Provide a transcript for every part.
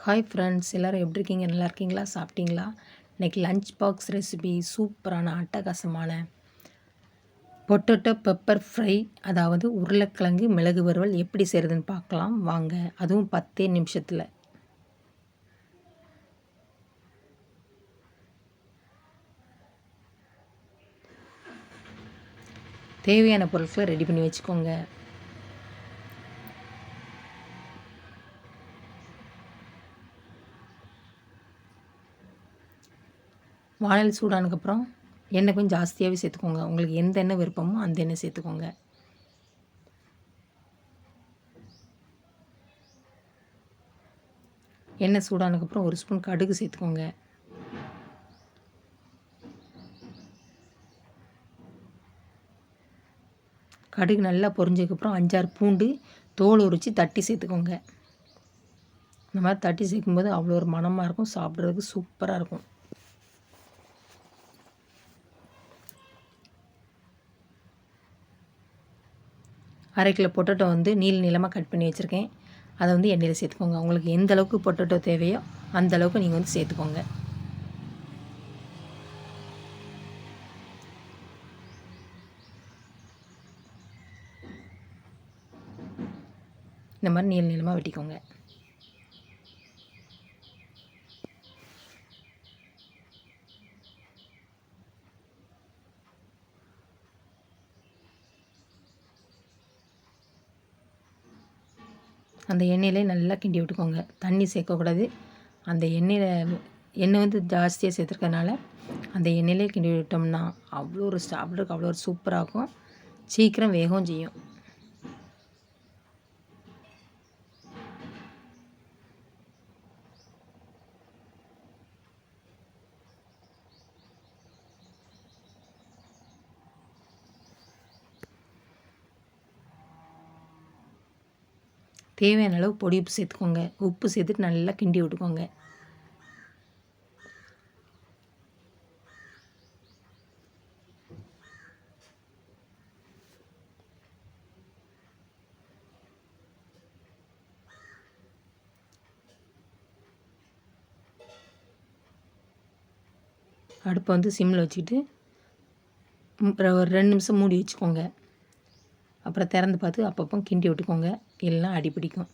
Hi friends, எல்லோரும் எப்படி இருக்கீங்க? நல்லா இருக்கீங்களா? சாப்பிட்டீங்களா? இன்றைக்கி லஞ்ச் பாக்ஸ் ரெசிபி சூப்பரான அட்டகாசமான பொட்டேட்டோ பெப்பர் ஃப்ரை, அதாவது உருளைக்கிழங்கு மிளகு வறுவல் எப்படி செய்கிறதுன்னு பார்க்கலாம் வாங்க. அதுவும் 10 நிமிஷத்தில். தேவையான பொருட்களை ரெடி பண்ணி வச்சுக்கோங்க. வானல் சூடானதுக்கப்புறம் எண்ணெய் கொஞ்சம் ஜாஸ்தியாகவே சேர்த்துக்கோங்க. உங்களுக்கு எந்த எண்ணெய் விருப்பமோ அந்த எண்ணெய் சேர்த்துக்கோங்க. எண்ணெய் சூடானதுக்கப்புறம் ஒரு ஸ்பூன் கடுகு சேர்த்துக்கோங்க. கடுகு நல்லா பொரிஞ்சதுக்கப்புறம் 5-6 பூண்டு தோல் உரித்து தட்டி சேர்த்துக்கோங்க. இந்த மாதிரி தட்டி சேர்க்கும்போது அவ்வளோ ஒரு மணமாக இருக்கும், சாப்பிட்றதுக்கு சூப்பராக இருக்கும். அரை கிலோ பொட்டேட்டோ நீளமாக கட் பண்ணி வச்சுருக்கேன். அதை எண்ணெயில் சேர்த்துக்கோங்க. உங்களுக்கு எந்த அளவுக்கு பொட்டேட்டோ தேவையோ அந்த அளவுக்கு நீங்கள் சேர்த்துக்கோங்க. இந்த மாதிரி நீளமாக வெட்டிக்கோங்க. அந்த எண்ணெயிலே நல்லா கிண்டி விட்டுக்கோங்க. தண்ணி சேர்க்கக்கூடாது. அந்த எண்ணெய் ஜாஸ்தியாக சேர்த்துருக்கனால அந்த எண்ணெயிலே கிண்டி விட்டோம்னா சாப்பிட்றதுக்கு அவ்வளோ ஒரு சூப்பராக இருக்கும். சீக்கிரம் வேகவும் செய்யும். தேவையான அளவு பொடி உப்பு சேர்த்துக்கோங்க. உப்பு சேர்த்துட்டு நல்லா கிண்டி விட்டுக்கோங்க. அடுப்பை சிம்மில் வச்சுக்கிட்டு ஒரு 2 நிமிஷம் மூடி வச்சுக்கோங்க. அப்புறம் திறந்து பார்த்து அப்பப்போ கிண்டி விட்டுக்கோங்க, இல்லைன்னா அடி பிடிக்கும்.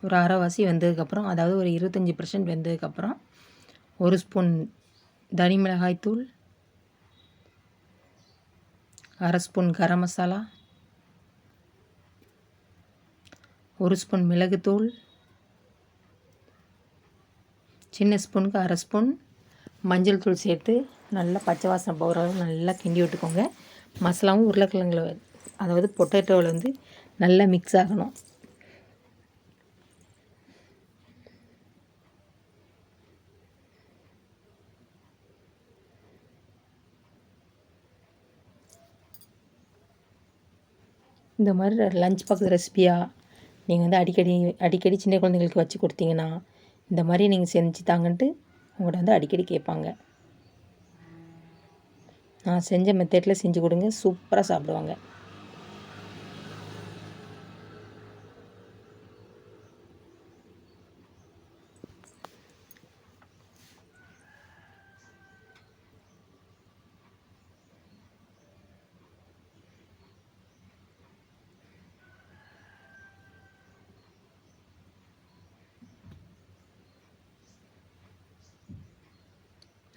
ஒரு அரைவாசி வெந்ததுக்கப்புறம், அதாவது ஒரு 25% வெந்ததுக்கப்புறம் 1 ஸ்பூன் தனி மிளகாய் தூள், 1/2 ஸ்பூன் கரம் மசாலா, 1 ஸ்பூன் மிளகுத்தூள், சின்ன ஸ்பூனுக்கு 1/2 ஸ்பூன் மஞ்சள் தூள் சேர்த்து நல்லா பச்சை வாசனை போகிற அளவுக்கு நல்லா கிண்டி விட்டுக்கோங்க. மசாலாவும் உருளைக்கிழங்குல அதாவது பொட்டேட்டோவில் நல்லா மிக்ஸ் ஆகணும். இந்த மாதிரி லஞ்ச் பாக்ஸ் ரெசிபியாக நீங்கள் அடிக்கடி சின்ன குழந்தைங்களுக்கு வச்சு கொடுத்தீங்கன்னா இந்த மாதிரி நீங்கள் செஞ்சு தாங்கன்ட்டு உங்கள்கிட்ட அடிக்கடி கேட்பாங்க. நான் செஞ்ச மெத்தடில் செஞ்சு கொடுங்க, சூப்பராக சாப்பிடுவாங்க.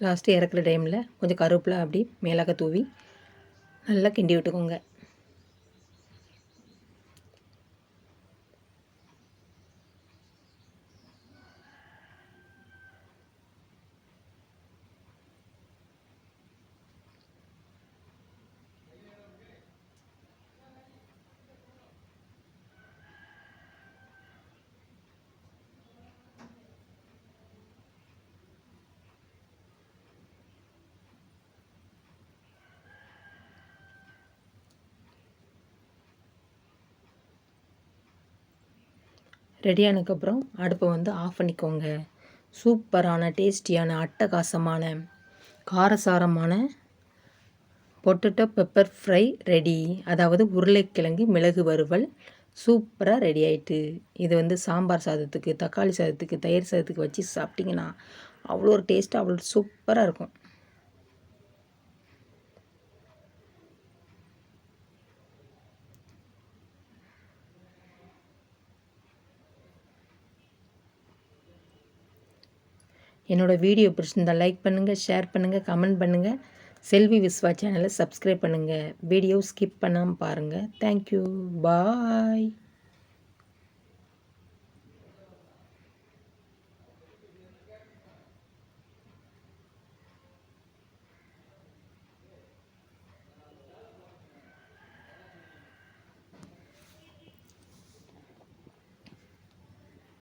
லாஸ்ட்டு இறக்குற டைமில் கொஞ்சம் கருவேப்பிலை அப்படி மேலாக தூவி நல்லா கிண்டி விட்டுக்கோங்க. ரெடியானதுக்கப்புறம் அடுப்பை வந்து ஆஃப் பண்ணிக்கோங்க. சூப்பரான டேஸ்டியான அட்டகாசமான காரசாரமான பொட்டேட்டோ பெப்பர் ஃப்ரை ரெடி. அதாவது உருளைக்கிழங்கு மிளகு வறுவல் சூப்பராக ரெடி ஆகிட்டு. இது வந்து சாம்பார் சாதத்துக்கு, தக்காளி சாதத்துக்கு, தயிர் சாதத்துக்கு வச்சு சாப்பிட்டிங்கன்னா அவ்வளோ ஒரு டேஸ்ட்டாக அவ்வளோ சூப்பராக இருக்கும். என்னோடய வீடியோ பிடிச்சிருந்தால் லைக் பண்ணுங்கள், ஷேர் பண்ணுங்கள், கமெண்ட் பண்ணுங்கள். செல்வி விஸ்வா சேனலை சப்ஸ்கிரைப் பண்ணுங்கள். வீடியோ ஸ்கிப் பண்ணாமல் பாருங்கள். தேங்க்யூ. பாய்.